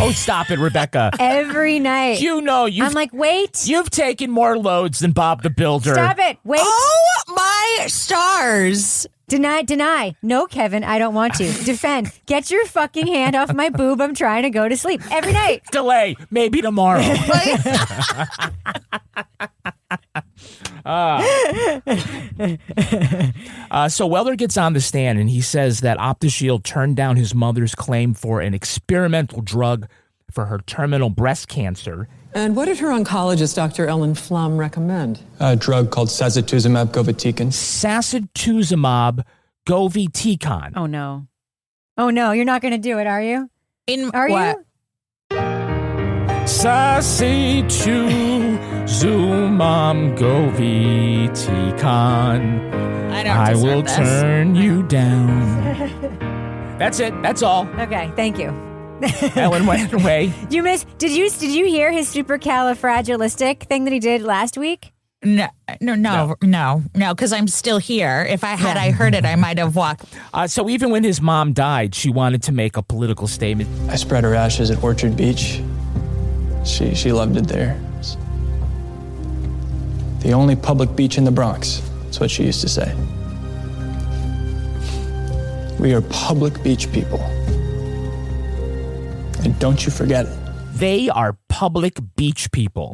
Oh, stop it, Rebecca. Every night. I'm like, wait. You've taken more loads than Bob the Builder. Stop it. Wait. Oh, my stars. Deny. No, Kevin, I don't want to. Defend. Get your fucking hand off my boob. I'm trying to go to sleep every night. Delay. Maybe tomorrow. So Weller gets on the stand and he says that OptiShield turned down his mother's claim for an experimental drug for her terminal breast cancer. And what did her oncologist, Dr. Ellyn Flum, recommend? A drug called sacituzumab govitecan. Sacituzumab govitecan. Oh, no. You're not going to do it, are you? Are you? Sacituzumab govitecan. I will turn you down. That's it. That's all. Okay, thank you. Ellen went away. Did you hear his supercalifragilistic thing that he did last week? No, because I'm still here. If I heard it, I might have walked. So even when his mom died, she wanted to make a political statement. I spread her ashes at Orchard Beach. She loved it there. It's the only public beach in the Bronx. That's what she used to say. We are public beach people. And don't you forget it. They are public beach people.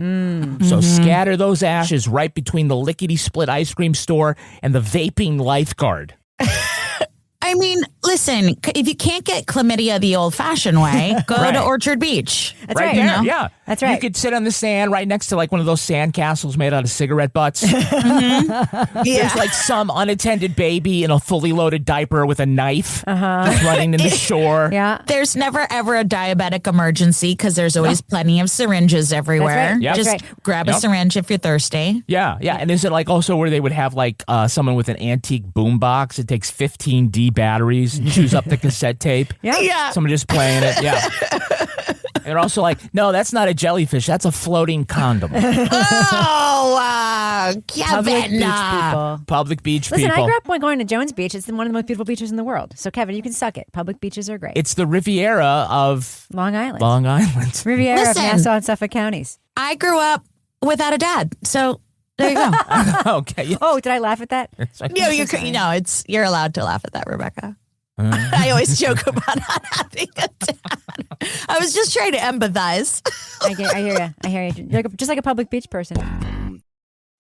So scatter those ashes right between the lickety-split ice cream store and the vaping lifeguard. I mean, listen, if you can't get chlamydia the old-fashioned way, go to Orchard Beach. That's right. There, yeah. That's right. You could sit on the sand right next to one of those sand castles made out of cigarette butts. There's some unattended baby in a fully loaded diaper with a knife just running in the shore. Yeah. There's never, ever a diabetic emergency because there's always plenty of syringes everywhere. That's right. Yep. Just grab a syringe if you're thirsty. Yeah. And is it also where they would have someone with an antique boombox? It takes 15 D batteries, chews up the cassette tape. Yeah. Someone just playing it. Yeah. And they're also no, that's not a jellyfish. That's a floating condom. Kevin. Public beach people. Listen, I grew up going to Jones Beach. It's one of the most beautiful beaches in the world. So, Kevin, you can suck it. Public beaches are great. It's the Riviera of Long Island. Riviera of Nassau and Suffolk counties. I grew up without a dad. So, there you go. Okay. Oh, did I laugh at that? You're allowed to laugh at that, Rebecca. I always joke about not having a dad. I was just trying to empathize. I hear you. You're just like a public beach person.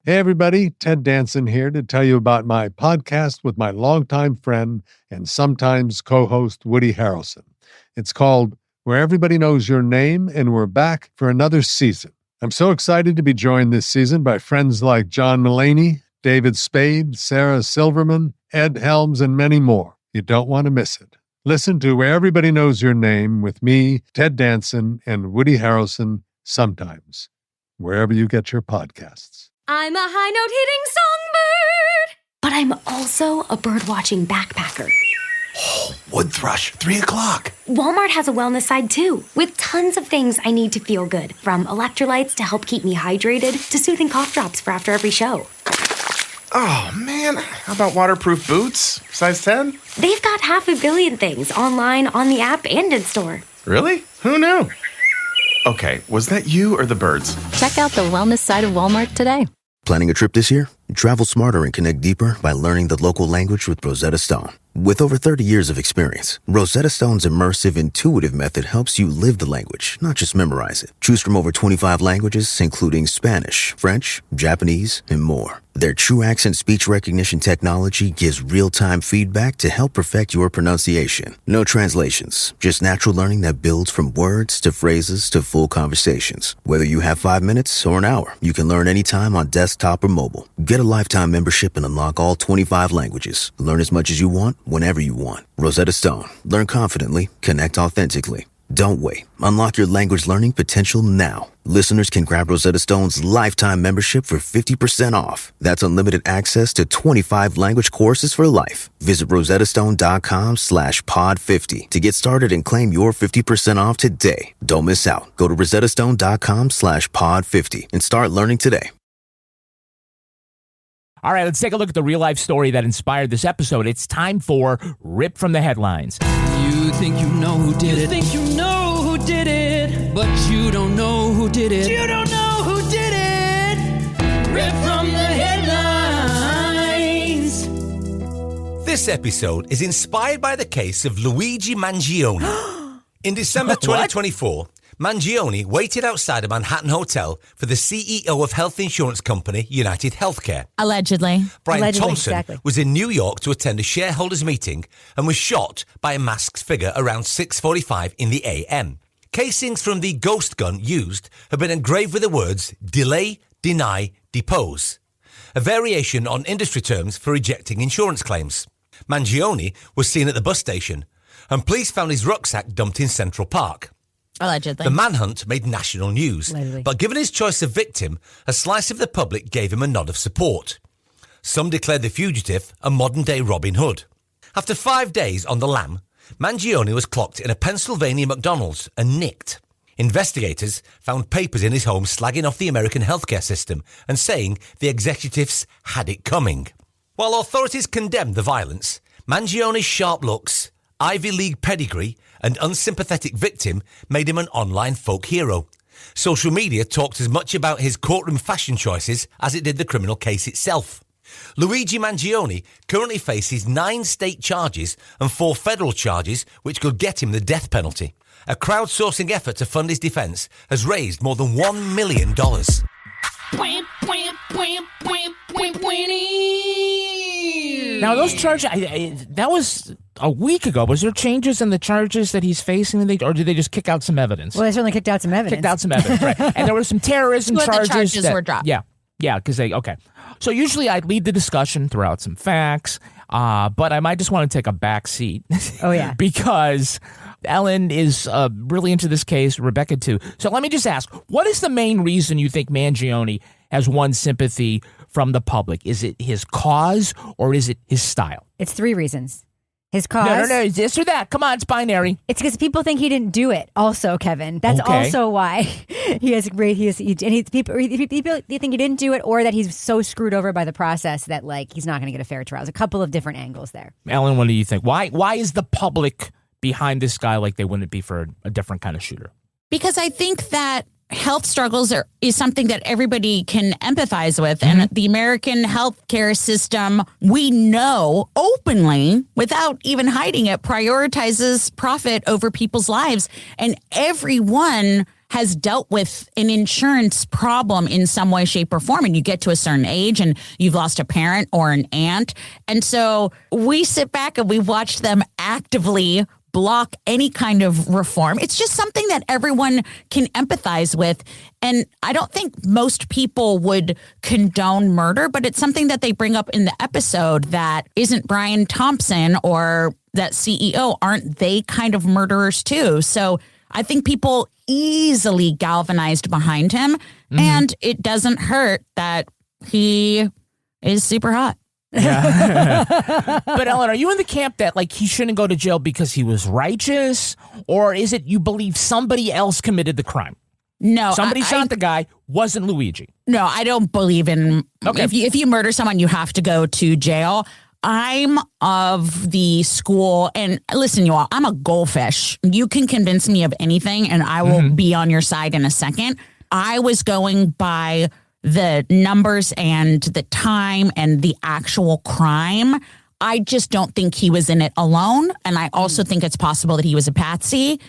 Hey, everybody. Ted Danson here to tell you about my podcast with my longtime friend and sometimes co-host Woody Harrelson. It's called Where Everybody Knows Your Name, and we're back for another season. I'm so excited to be joined this season by friends like John Mulaney, David Spade, Sarah Silverman, Ed Helms, and many more. You don't want to miss it. Listen to Where Everybody Knows Your Name with me, Ted Danson, and Woody Harrelson sometimes, wherever you get your podcasts. I'm a high note hitting songbird, but I'm also a bird-watching backpacker. Oh, wood thrush, 3 o'clock. Walmart has a wellness side too, with tons of things I need to feel good, from electrolytes to help keep me hydrated to soothing cough drops for after every show. Oh, man. How about waterproof boots? Size 10? They've got 500 million things online, on the app, and in store. Really? Who knew? Okay, was that you or the birds? Check out the wellness side of Walmart today. Planning a trip this year? Travel smarter and connect deeper by learning the local language with Rosetta Stone. With over 30 years of experience, Rosetta Stone's immersive, intuitive method helps you live the language, not just memorize it. Choose from over 25 languages, including Spanish, French, Japanese, and more. Their true accent speech recognition technology gives real-time feedback to help perfect your pronunciation. No translations, just natural learning that builds from words to phrases to full conversations. Whether you have 5 minutes or an hour, you can learn anytime on desktop or mobile. Get a lifetime membership and unlock all 25 languages. Learn as much as you want, whenever you want. Rosetta Stone. Learn confidently. Connect authentically. Don't wait. Unlock your language learning potential now. Listeners can grab Rosetta Stone's lifetime membership for 50% off. That's unlimited access to 25 language courses for life. Visit rosettastone.com/pod50 to get started and claim your 50% off today. Don't miss out. Go to rosettastone.com/pod50 and start learning today. All right, let's take a look at the real-life story that inspired this episode. It's time for Rip from the Headlines. You think you know who did it. You think you know who did it. But you don't know who did it. You don't know who did it. Rip from the headlines. This episode is inspired by the case of Luigi Mangione. In December 2024, Mangione waited outside a Manhattan hotel for the CEO of health insurance company United Healthcare. Allegedly. Brian Thompson was in New York to attend a shareholders meeting and was shot by a masked figure around 6:45 in the a.m. Casings from the ghost gun used have been engraved with the words delay, deny, depose, a variation on industry terms for rejecting insurance claims. Mangione was seen at the bus station and police found his rucksack dumped in Central Park. Allegedly. The manhunt made national news, but given his choice of victim, a slice of the public gave him a nod of support. Some declared the fugitive a modern-day Robin Hood. After 5 days on the lam, Mangione was clocked in a Pennsylvania McDonald's and nicked. Investigators found papers in his home slagging off the American healthcare system and saying the executives had it coming. While authorities condemned the violence, Mangione's sharp looks, Ivy League pedigree, and unsympathetic victim made him an online folk hero. Social media talked as much about his courtroom fashion choices as it did the criminal case itself. Luigi Mangione currently faces 9 state charges and 4 federal charges, which could get him the death penalty. A crowdsourcing effort to fund his defense has raised more than $1 million. Now, those charges, that was a week ago. Was there changes in the charges that he's facing, or did they just kick out some evidence? Well, they certainly kicked out some evidence. Right. And there were some terrorism charges. The charges were dropped. Yeah, because okay. So usually I'd lead the discussion, throw out some facts, but I might just want to take a back seat. Oh, yeah. Because Ellyn is really into this case, Rebecca too. So let me just ask, what is the main reason you think Mangione has won sympathy from the public? Is it his cause or is it his style? It's 3 reasons. His cause. No, this or that. Come on, it's binary. It's because people think he didn't do it. Also, Kevin, that's also why he has great. People think he didn't do it, or that he's so screwed over by the process that he's not going to get a fair trial. There's a couple of different angles there. Ellyn, what do you think? Why is the public behind this guy like they wouldn't be for a different kind of shooter? Because I think that health struggles is something that everybody can empathize with. And the American healthcare system, we know openly, without even hiding it, prioritizes profit over people's lives. And everyone has dealt with an insurance problem in some way, shape, or form. And you get to a certain age and you've lost a parent or an aunt. And so we sit back and we watch them actively block any kind of reform. It's just something that everyone can empathize with. And I don't think most people would condone murder, but it's something that they bring up in the episode that isn't Brian Thompson or that CEO, aren't they kind of murderers too? So I think people easily galvanized behind him, and it doesn't hurt that he is super hot. Yeah. But Ellyn, are you in the camp that like he shouldn't go to jail because he was righteous, or is it you believe somebody else committed the crime? No, somebody shot the guy, wasn't Luigi. No, I don't believe in. Okay. If you murder someone, you have to go to jail. I'm of the school, and listen, you all, I'm a goldfish. You can convince me of anything, and I will be on your side in a second. I was going by the numbers and the time and the actual crime. I just don't think he was in it alone. And I also think it's possible that he was a patsy.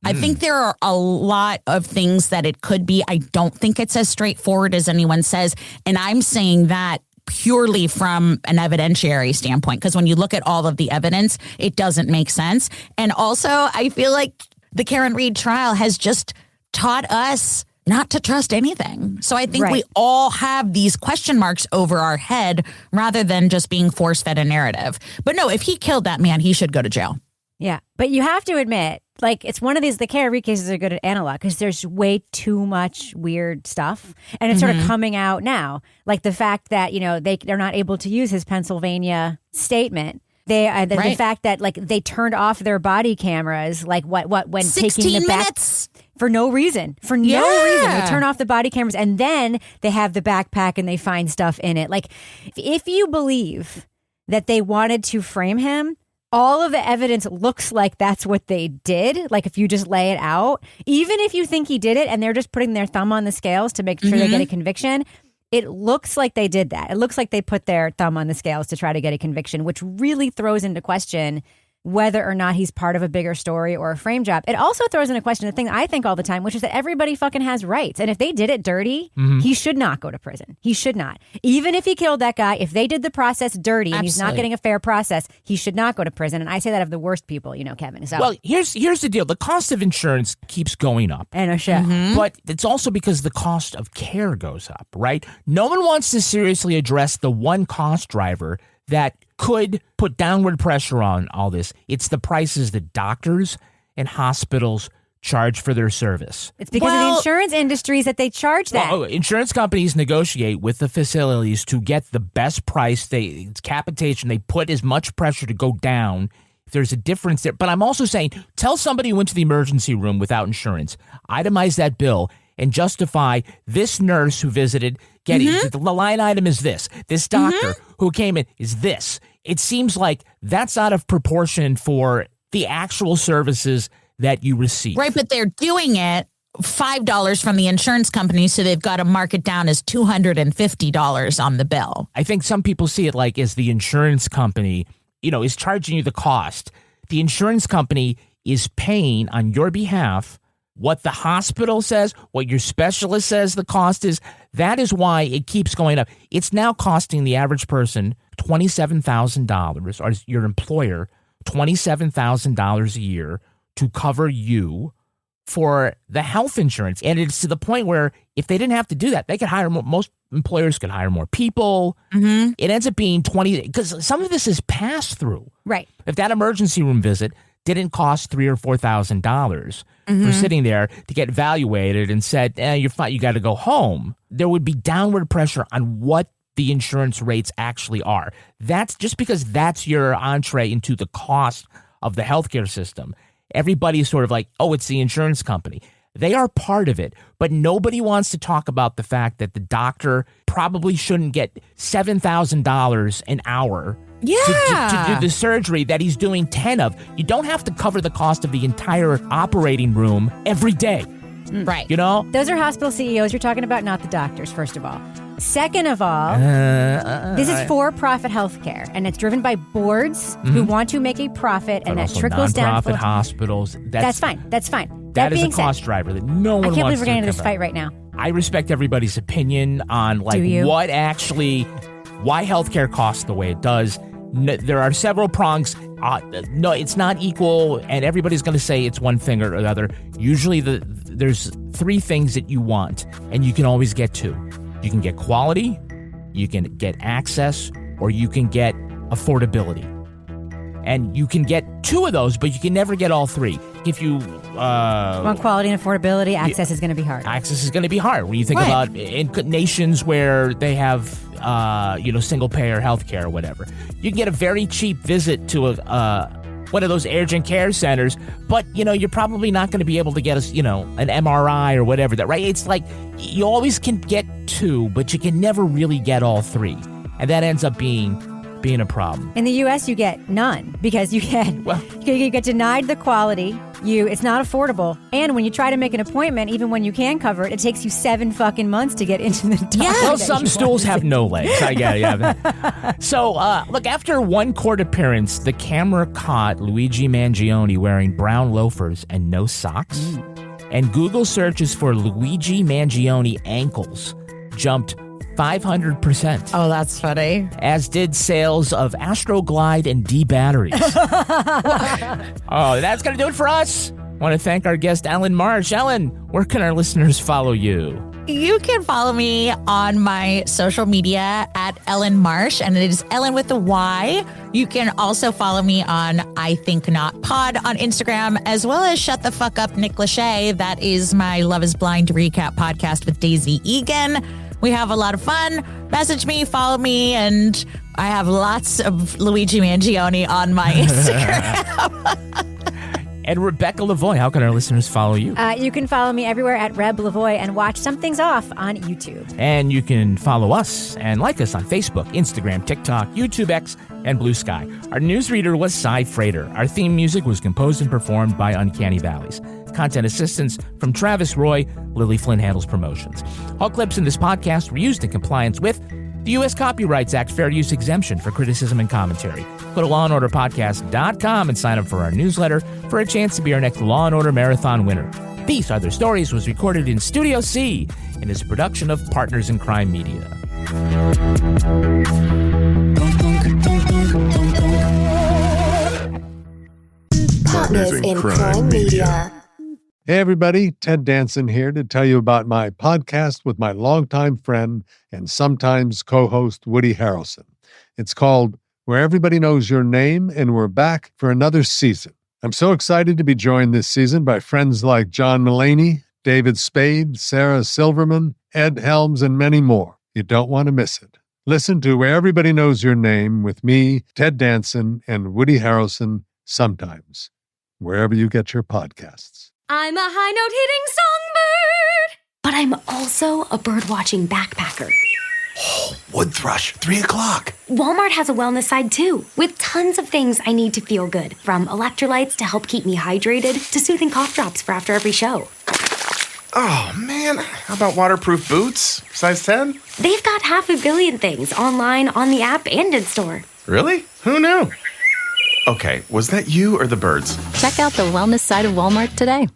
I think there are a lot of things that it could be. I don't think it's as straightforward as anyone says. And I'm saying that purely from an evidentiary standpoint, because when you look at all of the evidence, it doesn't make sense. And also, I feel like the Karen Read trial has just taught us not to trust anything. So I think we all have these question marks over our head rather than just being force-fed a narrative. But no, if he killed that man, he should go to jail. Yeah. But you have to admit, like, it's one of these, the Karen Read cases are good at analog because there's way too much weird stuff. And it's sort of coming out now. Like the fact that, you know, they're not able to use his Pennsylvania statement. The fact that like they turned off their body cameras, like when 16 taking the back minutes. For no reason. For no reason. They turn off the body cameras and then they have the backpack and they find stuff in it. Like, if you believe that they wanted to frame him, all of the evidence looks like that's what they did. Like, if you just lay it out, even if you think he did it and they're just putting their thumb on the scales to make sure they get a conviction, it looks like they did that. It looks like they put their thumb on the scales to try to get a conviction, which really throws into question whether or not he's part of a bigger story or a frame job. It also throws into question the thing I think all the time, which is that everybody fucking has rights. And if they did it dirty, he should not go to prison. He should not. Even if he killed that guy, if they did the process dirty and he's not getting a fair process, he should not go to prison. And I say that of the worst people, you know, Kevin. So, well, here's the deal. The cost of insurance keeps going up. I know, shit. But it's also because the cost of care goes up, right? No one wants to seriously address the one cost driver that could put downward pressure on all this. It's the prices that doctors and hospitals charge for their service. It's because of the insurance industries that they charge that. Well, insurance companies negotiate with the facilities to get the best price. It's capitation. They put as much pressure to go down. If there's a difference there. But I'm also saying, tell somebody who went to the emergency room without insurance, itemize that bill and justify this nurse who visited getting the line item is this. This doctor who came in is this. It seems like that's out of proportion for the actual services that you receive. Right, but they're doing it $5 from the insurance company, so they've got to mark it down as $250 on the bill. I think some people see it like as the insurance company, you know, is charging you the cost. The insurance company is paying on your behalf what the hospital says, what your specialist says the cost is. That is why it keeps going up. It's now costing the average person $27,000, or your employer $27,000 a year to cover you for the health insurance. And it's to the point where if they didn't have to do that, they could hire more. Most employers could hire more people. It ends up being 20, because some of this is pass through. Right. If that emergency room visit didn't cost $3,000 or $4,000 for sitting there to get evaluated and said, you're fine, you got to go home, there would be downward pressure on what the insurance rates actually are. That's just because that's your entree into the cost of the healthcare system. Everybody's sort of like, oh, it's the insurance company. They are part of it, but nobody wants to talk about the fact that the doctor probably shouldn't get $7,000 an hour to do the surgery that he's doing 10 of. You don't have to cover the cost of the entire operating room every day. Right. You know? Those are hospital CEOs you're talking about, not the doctors, first of all. Second of all, this is for-profit healthcare, and it's driven by boards who want to make a profit, and that trickles down. Nonprofit hospitals. That's fine. That's fine. That is being a cost said, driver that no one wants to I can't believe we're getting into this cover. fight right now. I respect everybody's opinion on why healthcare costs the way it does. There are several prongs. No, it's not equal, and everybody's going to say it's one thing or the other. Usually there's three things that you want, and you can always get two. You can get quality, you can get access, or you can get affordability. And you can get two of those, but you can never get all three. If you want quality and affordability, access is going to be hard. Access is going to be hard. When you think about in nations where they have, single payer healthcare or whatever, you can get a very cheap visit to one of those urgent care centers, but you're probably not going to be able to get an MRI or whatever. That right? It's like you always can get two, but you can never really get all three, and that ends up being a problem. In the U.S., you get none because you get denied the quality. It's not affordable, and when you try to make an appointment, even when you can cover it, it takes you 7 fucking months to get into the doctor. Well, some stools have no legs. I get it. Yeah. So, look, after one court appearance, the camera caught Luigi Mangione wearing brown loafers and no socks. And Google searches for Luigi Mangione ankles jumped 500%. Oh, that's funny. As did sales of Astroglide and D batteries. Oh, that's going to do it for us. I want to thank our guest, Ellyn Marsh. Ellyn, where can our listeners follow you? You can follow me on my social media at Ellyn Marsh, and it is Ellen with a Y. You can also follow me on I Think Not Pod on Instagram, as well as Shut the Fuck Up, Nick Lachey. That is my Love is Blind recap podcast with Daisy Egan. We have a lot of fun. Message me, follow me, and I have lots of Luigi Mangione on my Instagram. And Rebecca Lavoie, how can our listeners follow you? You can follow me everywhere at Reb Lavoie and watch Something's Off on YouTube. And you can follow us and like us on Facebook, Instagram, TikTok, YouTube X, and Blue Sky. Our newsreader was Cy Frater. Our theme music was composed and performed by Uncanny Valleys. Content assistance from Travis Roy. Lily Flynn handles promotions. All clips in this podcast were used in compliance with the U.S. Copyrights Act fair use exemption for criticism and commentary. Go to lawandorderpodcast.com and sign up for our newsletter for a chance to be our next Law & Order Marathon winner. These Other Stories was recorded in Studio C and is a production of Partners in Crime Media. Partners in Crime Media. Hey everybody, Ted Danson here to tell you about my podcast with my longtime friend and sometimes co-host Woody Harrelson. It's called Where Everybody Knows Your Name, and we're back for another season. I'm so excited to be joined this season by friends like John Mulaney, David Spade, Sarah Silverman, Ed Helms, and many more. You don't want to miss it. Listen to Where Everybody Knows Your Name with me, Ted Danson, and Woody Harrelson sometimes, wherever you get your podcasts. I'm a high note hitting songbird, but I'm also a bird-watching backpacker. Wood thrush, 3 o'clock. Walmart has a wellness side too, with tons of things I need to feel good, from electrolytes to help keep me hydrated to soothing cough drops for after every show. Oh, man. How about waterproof boots? Size 10? They've got 500 million things online, on the app, and in store. Really? Who knew? Okay, was that you or the birds? Check out the wellness side of Walmart today.